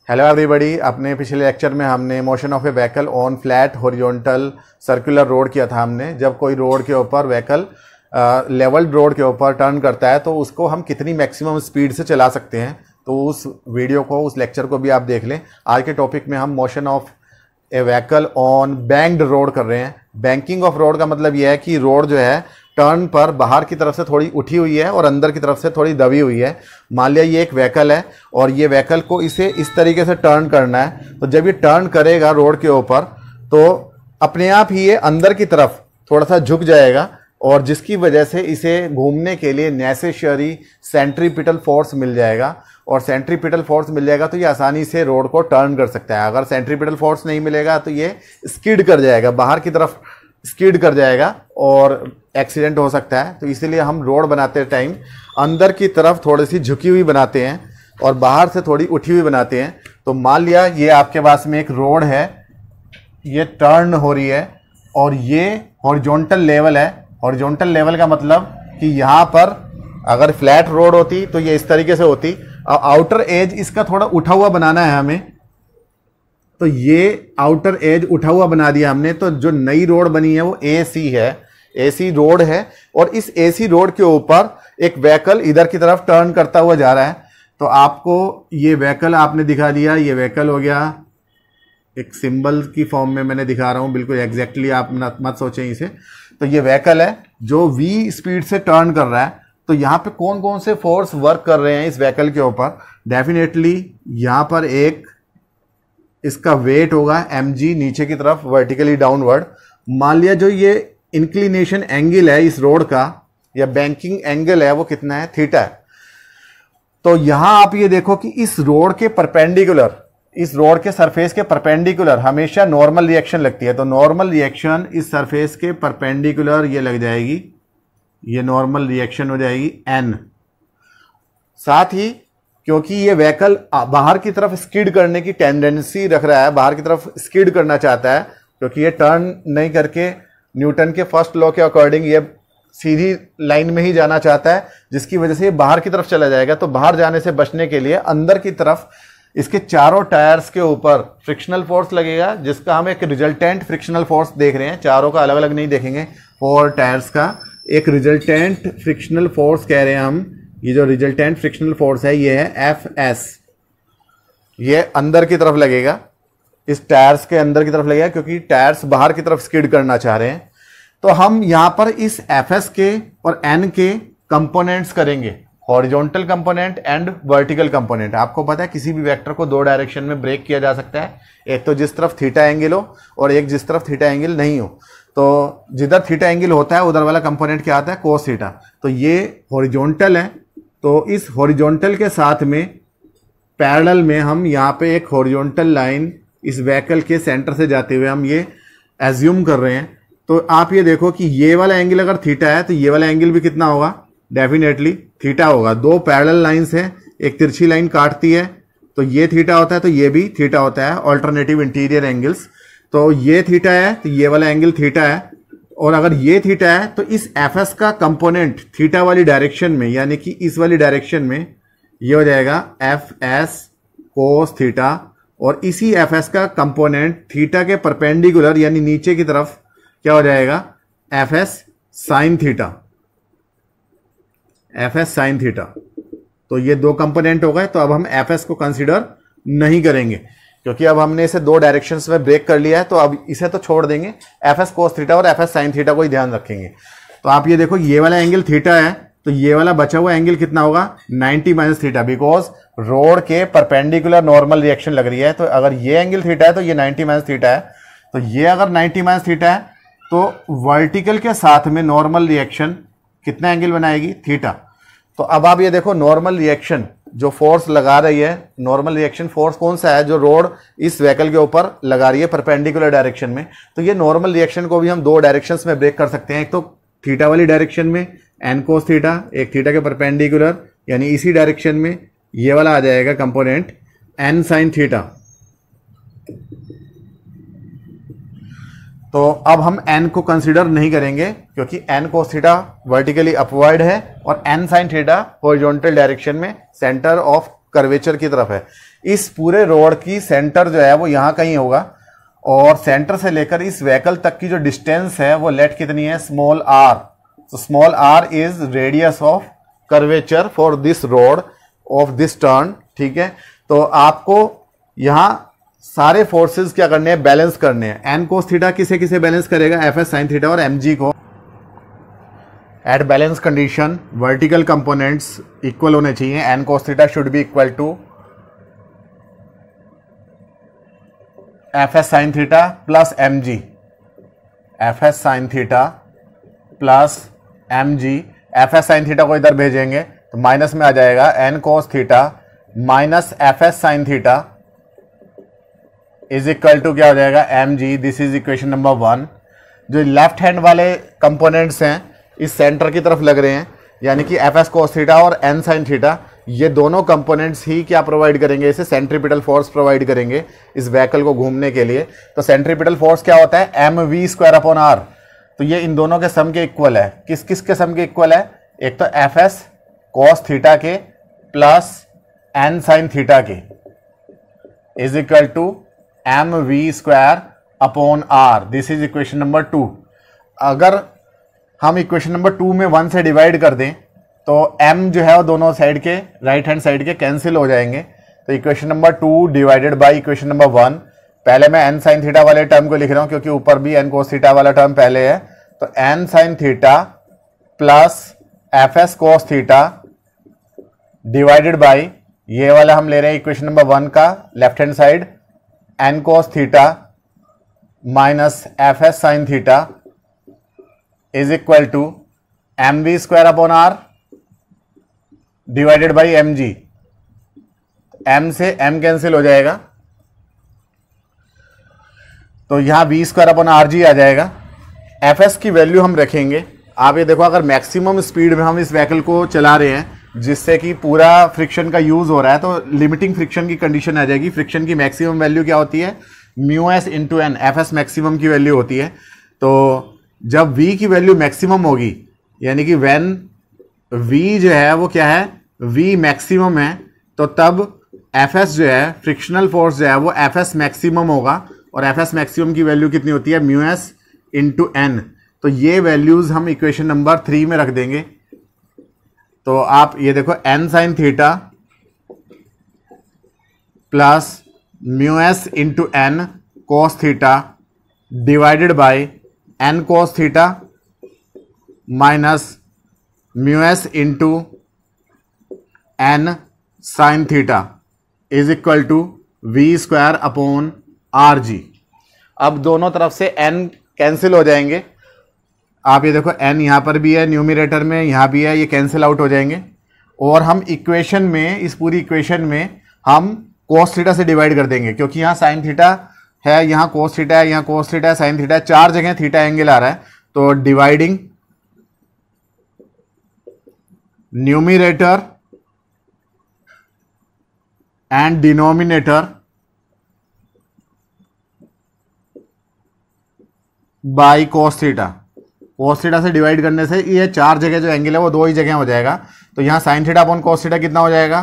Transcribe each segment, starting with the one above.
Hello everybody. अपने पिछले lecture में हमने motion of A vehicle on flat horizontal circular road किया था हमने। जब कोई रोड के ऊपर व्हीकल लेवल रोड के ऊपर टर्न करता है तो उसको हम कितनी मैक्सिमम स्पीड से चला सकते हैं, तो उस वीडियो को, उस लेक्चर को भी आप देख लें। आज के टॉपिक में हम motion of A vehicle on banked road कर रहे हैं। बैंकिंग ऑफ रोड का मतलब यह है कि रोड जो है टर्न पर बाहर की तरफ से थोड़ी उठी हुई है और अंदर की तरफ से थोड़ी दबी हुई है। मान लिया ये एक व्हीकल है और ये व्हीकल को इसे इस तरीके से टर्न करना है, तो जब ये टर्न करेगा रोड के ऊपर तो अपने आप ही ये अंदर की तरफ थोड़ा सा झुक जाएगा और जिसकी वजह से इसे घूमने के लिए नेसेसरी सेंट्रीपिटल फोर्स मिल जाएगा। और सेंट्रीपिटल फोर्स मिल जाएगा तो ये आसानी से रोड को टर्न कर सकता है। अगर सेंट्रीपिटल फोर्स नहीं मिलेगा तो ये स्किड कर जाएगा, बाहर की तरफ स्किड कर जाएगा और एक्सीडेंट हो सकता है। तो इसीलिए हम रोड बनाते टाइम अंदर की तरफ थोड़ी सी झुकी हुई बनाते हैं और बाहर से थोड़ी उठी हुई बनाते हैं। तो मान लिया ये आपके पास में एक रोड है, ये टर्न हो रही है और ये हॉरिजॉन्टल लेवल है। हॉरिजॉन्टल लेवल का मतलब कि यहाँ पर अगर फ्लैट रोड होती तो ये इस तरीके से होती और आउटर एज इसका थोड़ा उठा हुआ बनाना है हमें, तो ये आउटर एज उठा हुआ बना दिया हमने। तो जो नई रोड बनी है वो एसी है, एसी रोड है और इस एसी रोड के ऊपर एक व्हीकल इधर की तरफ टर्न करता हुआ जा रहा है। तो आपको ये व्हीकल आपने दिखा दिया, ये व्हीकल हो गया, एक सिंबल की फॉर्म में मैंने दिखा रहा हूं, बिल्कुल एग्जैक्टली आप मत सोचें इसे। तो ये व्हीकल है जो v स्पीड से टर्न कर रहा है। तो यहाँ पे कौन कौन से फोर्स वर्क कर रहे हैं इस व्हीकल के ऊपर? डेफिनेटली यहाँ पर एक इसका वेट होगा mg नीचे की तरफ वर्टिकली डाउनवर्ड। मान लिया जो ये इंक्लिनेशन एंगल है इस रोड का या बैंकिंग एंगल है वो कितना है? थीटा है। तो यहां आप ये देखो कि इस रोड के परपेंडिकुलर, इस रोड के सरफेस के परपेंडिकुलर हमेशा नॉर्मल रिएक्शन लगती है। तो नॉर्मल रिएक्शन इस सरफेस के परपेंडिकुलर ये लग जाएगी, ये नॉर्मल रिएक्शन हो जाएगी n। साथ ही क्योंकि ये व्हीकल बाहर की तरफ स्किड करने की टेंडेंसी रख रहा है, बाहर की तरफ स्किड करना चाहता है, क्योंकि ये टर्न नहीं करके न्यूटन के फर्स्ट लॉ के अकॉर्डिंग ये सीधी लाइन में ही जाना चाहता है, जिसकी वजह से ये बाहर की तरफ चला जाएगा। तो बाहर जाने से बचने के लिए अंदर की तरफ इसके चारों टायर्स के ऊपर फ्रिक्शनल फोर्स लगेगा, जिसका हम एक रिजल्टेंट फ्रिक्शनल फोर्स देख रहे हैं। चारों का अलग अलग नहीं देखेंगे, 4 टायर्स का एक रिजल्टेंट फ्रिक्शनल फोर्स कह रहे हैं हम। ये जो रिजल्टेंट फ्रिक्शनल फोर्स है ये है Fs, ये अंदर की तरफ लगेगा, इस टायर्स के अंदर की तरफ लगेगा क्योंकि टायर्स बाहर की तरफ स्किड करना चाह रहे हैं। तो हम यहां पर इस Fs के और N के कंपोनेंट्स करेंगे, horizontal component and vertical component. आपको पता है किसी भी वेक्टर को 2 डायरेक्शन में ब्रेक किया जा सकता है, एक तो जिस तरफ थीटा एंगल हो और एक जिस तरफ थीटा एंगल नहीं हो। तो जिधर थीटा एंगल होता है उधर वाला कंपोनेंट क्या आता है? Cos theta. तो ये हॉरिजॉन्टल है, तो इस हॉरिजॉन्टल के साथ में पैरेलल में हम यहाँ पे एक हॉरिजॉन्टल लाइन इस व्हीकल के सेंटर से जाते हुए हम ये एज्यूम कर रहे हैं। तो आप ये देखो कि ये वाला एंगल अगर थीटा है तो ये वाला एंगल भी कितना होगा? डेफिनेटली थीटा होगा। 2 पैरेलल लाइंस है, एक तिरछी लाइन काटती है तो ये थीटा होता है, तो ये भी थीटा होता है, ऑल्टरनेटिव इंटीरियर एंगल्स। तो ये थीटा है तो ये वाला एंगल थीटा है, और अगर ये थीटा है तो इस Fs का कंपोनेंट थीटा वाली डायरेक्शन में, यानी कि इस वाली डायरेक्शन में ये हो जाएगा Fs कोस थीटा, और इसी Fs का कंपोनेंट थीटा के परपेंडिकुलर यानी नीचे की तरफ क्या हो जाएगा? Fs sine theta, Fs sine theta. तो ये 2 कंपोनेंट हो गए। तो अब हम Fs को कंसीडर नहीं करेंगे क्योंकि अब हमने इसे 2 डायरेक्शंस में ब्रेक कर लिया है, तो अब इसे तो छोड़ देंगे। Fs कोस थीटा और Fs साइन थीटा को ही ध्यान रखेंगे। तो आप ये देखो ये वाला एंगल थीटा है तो ये वाला बचा हुआ एंगल कितना होगा? 90 माइनस थीटा, बिकॉज रोड के परपेंडिकुलर नॉर्मल रिएक्शन लग रही है। तो अगर ये एंगल थीटा है तो ये 90 माइनस थीटा है। तो ये अगर 90 माइनस थीटा है तो वर्टिकल के साथ में नॉर्मल रिएक्शन कितना एंगल बनाएगी? थीटा। तो अब आप ये देखो नॉर्मल रिएक्शन जो फोर्स लगा रही है, नॉर्मल रिएक्शन फोर्स कौन सा है? जो रोड इस व्हीकल के ऊपर लगा रही है परपेंडिकुलर डायरेक्शन में। तो ये नॉर्मल रिएक्शन को भी हम 2 डायरेक्शंस में ब्रेक कर सकते हैं। एक तो थीटा वाली डायरेक्शन में n कोस थीटा, एक थीटा के परपेंडिकुलर यानी इसी डायरेक्शन में ये वाला आ जाएगा कंपोनेंट n साइन थीटा। तो अब हम n को कंसीडर नहीं करेंगे क्योंकि n cos theta vertically upward है और n sine theta horizontal direction में सेंटर ऑफ कर्वेचर की तरफ है। इस पूरे रोड की सेंटर जो है वो यहाँ कहीं होगा, और सेंटर से लेकर इस व्हीकल तक की जो डिस्टेंस है वो लेट कितनी है, स्मॉल आर। तो small r is radius of curvature for this road of this turn. ठीक है, तो आपको यहां सारे फोर्सेस क्या करने हैं, बैलेंस करने हैं। एन कोस थीटा किसे किसे बैलेंस करेगा, एफ एस साइन थीटा और एम जी को। At balance condition vertical components equal होने चाहिए। N cos theta should be equal to f S sine theta plus m g, f S sine theta plus m g. F S sine theta को इधर भेजेंगे तो minus में आ जाएगा n cos theta minus F S sine theta is equal to क्या हो जाएगा, m g. This is equation नंबर 1। जो लेफ्ट हैंड वाले कंपोनेंट्स हैं इस सेंटर की तरफ लग रहे हैं, यानी कि एफ एस कोस थीटा और एन साइन थीटा, ये दोनों कंपोनेंट्स ही क्या प्रोवाइड करेंगे, इसे सेंट्रीपिटल फोर्स प्रोवाइड करेंगे इस व्हीकल को घूमने के लिए। तो सेंट्रीपिटल फोर्स क्या होता है, m we square upon r. तो ये इन दोनों के सम के इक्वल है। किस किस के सम के इक्वल है, एक तो एफ एस कॉस थीटा के प्लस एन साइन थीटा के is equal to M we square upon r. This is equation number 2। अगर हम इक्वेशन नंबर 2 में 1 से डिवाइड कर दें तो m जो है वो दोनों साइड के राइट हैंड साइड के कैंसिल हो जाएंगे। तो equation number 2 divided by equation नंबर 1, पहले मैं n साइन थीटा वाले टर्म को लिख रहा हूं क्योंकि ऊपर भी n कोस थीटा वाला टर्म पहले है। तो n sine theta plus F S cos theta divided by, ये वाला हम ले रहे हैं इक्वेशन नंबर 1 का left hand side, n cos theta minus F S sine theta is equal to M we square upon R divided by M G. M से M cancel हो जाएगा तो यहां V square upon are G आ जाएगा। F S की value हम रखेंगे। आप ये देखो, अगर मैक्सिमम स्पीड में हम इस व्हीकल को चला रहे हैं जिससे कि पूरा फ्रिक्शन का यूज हो रहा है, तो लिमिटिंग फ्रिक्शन की कंडीशन आ जाएगी। फ्रिक्शन की मैक्सिमम वैल्यू क्या होती है, mu s into n. F s maximum की वैल्यू होती है। तो जब v की वैल्यू मैक्सिमम होगी, यानी कि व्हेन v जो है वो क्या है, v मैक्सिमम है, तो तब fs जो है फ्रिक्शनल फोर्स जो है वो fs मैक्सिमम होगा। और fs मैक्सिमम की वैल्यू कितनी होती है, म्यू एस इंटू एन। तो ये वैल्यूज हम इक्वेशन नंबर 3 में रख देंगे। तो आप ये देखो, n sine theta plus mu s into n cos theta divided by n cos theta minus mu s into n sine theta is equal to v square upon are g. अब दोनों तरफ से n कैंसिल हो जाएंगे। आप ये देखो, n यहां पर भी है न्यूमरेटर में, यहां भी है, ये कैंसिल आउट हो जाएंगे। और हम इक्वेशन में, इस पूरी इक्वेशन में हम कोस थीटा से डिवाइड कर देंगे, क्योंकि यहां साइन थीटा है, यहाँ कोस थीटा है, यहाँ कोस थीटा है, साइन थीटा है, 4 जगह थीटा एंगल आ रहा है। तो dividing numerator and denominator by cos theta. Cos theta से डिवाइड करने से ये 4 जगह जो एंगल है वो 2 ही जगह हो जाएगा। तो यहाँ sine theta upon cos theta कितना हो जाएगा,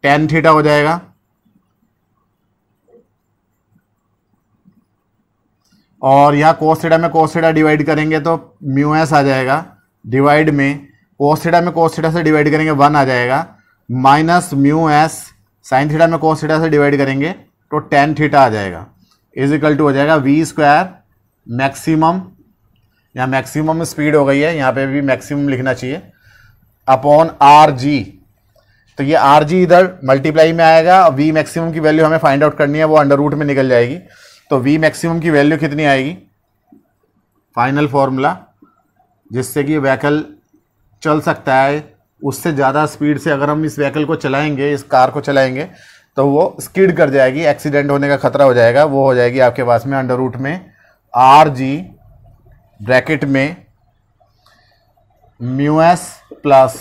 टेन थीटा हो जाएगा। और यहाँ कोस थीटा में कोस थीटा डिवाइड करेंगे तो म्यू एस आ जाएगा, डिवाइड में कोस थीटा में कोस थीटा से डिवाइड करेंगे 1 आ जाएगा, minus mu S sine theta में कोस थीटा से डिवाइड करेंगे तो टेन थीटा आ जाएगा, इज इक्वल टू हो जाएगा वी स्क्वायर मैक्सिमम, यहाँ मैक्सिमम स्पीड हो गई है, यहाँ पे भी मैक्सिमम लिखना चाहिए, अपॉन आर जी। तो ये आर जी इधर मल्टीप्लाई में आएगा। वी मैक्सिमम की वैल्यू हमें फाइंड आउट करनी है, वो अंडर रूट में निकल जाएगी। तो वी मैक्सिमम की वैल्यू कितनी आएगी, फाइनल फॉर्मूला जिससे कि व्हीकल चल सकता है, उससे ज़्यादा स्पीड से अगर हम इस व्हीकल को चलाएंगे, इस कार को चलाएंगे, तो वो स्किड कर जाएगी, एक्सीडेंट होने का खतरा हो जाएगा। वो हो जाएगी आपके पास में अंडर रूट में आर जी ब्रैकेट में mu S plus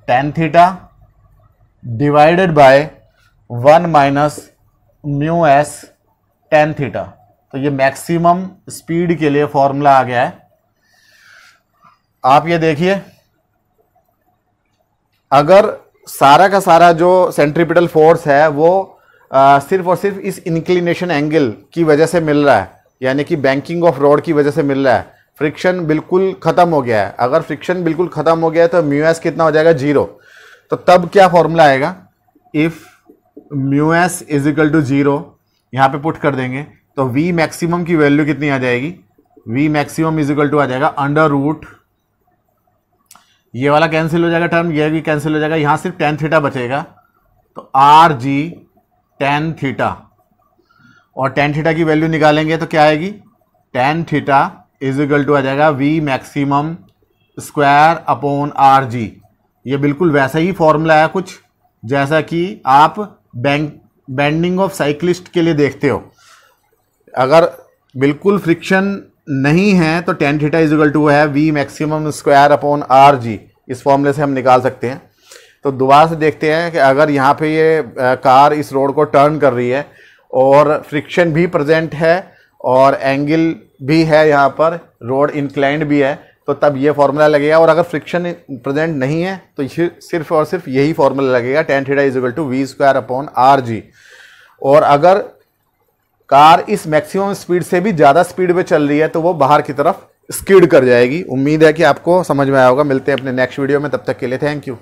tan theta divided by 1 minus mu S tan theta. तो ये मैक्सिमम स्पीड के लिए फॉर्मूला आ गया है। आप ये देखिए, अगर सारा का सारा जो सेंट्रीपिटल फोर्स है वो सिर्फ और सिर्फ इस इंक्लिनेशन एंगल की वजह से मिल रहा है, यानी कि बैंकिंग ऑफ रोड की वजह से मिल रहा है। फ्रिक्शन बिल्कुल ख़त्म हो गया है। अगर फ्रिक्शन बिल्कुल ख़त्म हो गया है तो म्यू एस कितना हो जाएगा, 0। तो तब क्या फॉर्मूला आएगा, if mu s is equal to 0, यहाँ पे पुट कर देंगे तो वी मैक्सिमम की वैल्यू कितनी आ जाएगी, V maximum is equal to आ जाएगा अंडर रूट, ये वाला कैंसिल हो जाएगा टर्म, ये भी कैंसिल हो जाएगा, यहाँ सिर्फ टेन थीटा बचेगा, तो आर जी टेन थीटा, और टेन थीटा की वैल्यू निकालेंगे तो क्या आएगी, tan theta is equal to आ जाएगा V maximum square upon are G. ये बिल्कुल वैसा ही फॉर्मूला है कुछ जैसा कि आप बेंडिंग ऑफ साइक्लिस्ट के लिए देखते हो। अगर बिल्कुल फ्रिक्शन नहीं है तो tan theta is equal to है V maximum square upon are G, इस फॉर्मूले से हम निकाल सकते हैं। तो दोबारा से देखते हैं कि अगर यहाँ पे ये कार इस रोड को टर्न कर रही है और फ्रिक्शन भी प्रेजेंट है और एंगल भी है, यहाँ पर रोड इंक्लाइंड भी है, तो तब ये फॉर्मूला लगेगा। और अगर फ्रिक्शन प्रेजेंट नहीं है तो सिर्फ और सिर्फ यही फॉर्मूला लगेगा, tan theta is equal to v square upon are g. और अगर कार इस मैक्सिमम स्पीड से भी ज़्यादा स्पीड पे चल रही है तो वो बाहर की तरफ स्किड कर जाएगी। उम्मीद है कि आपको समझ में आया होगा। मिलते हैं अपने नेक्स्ट वीडियो में, तब तक के लिए थैंक यू।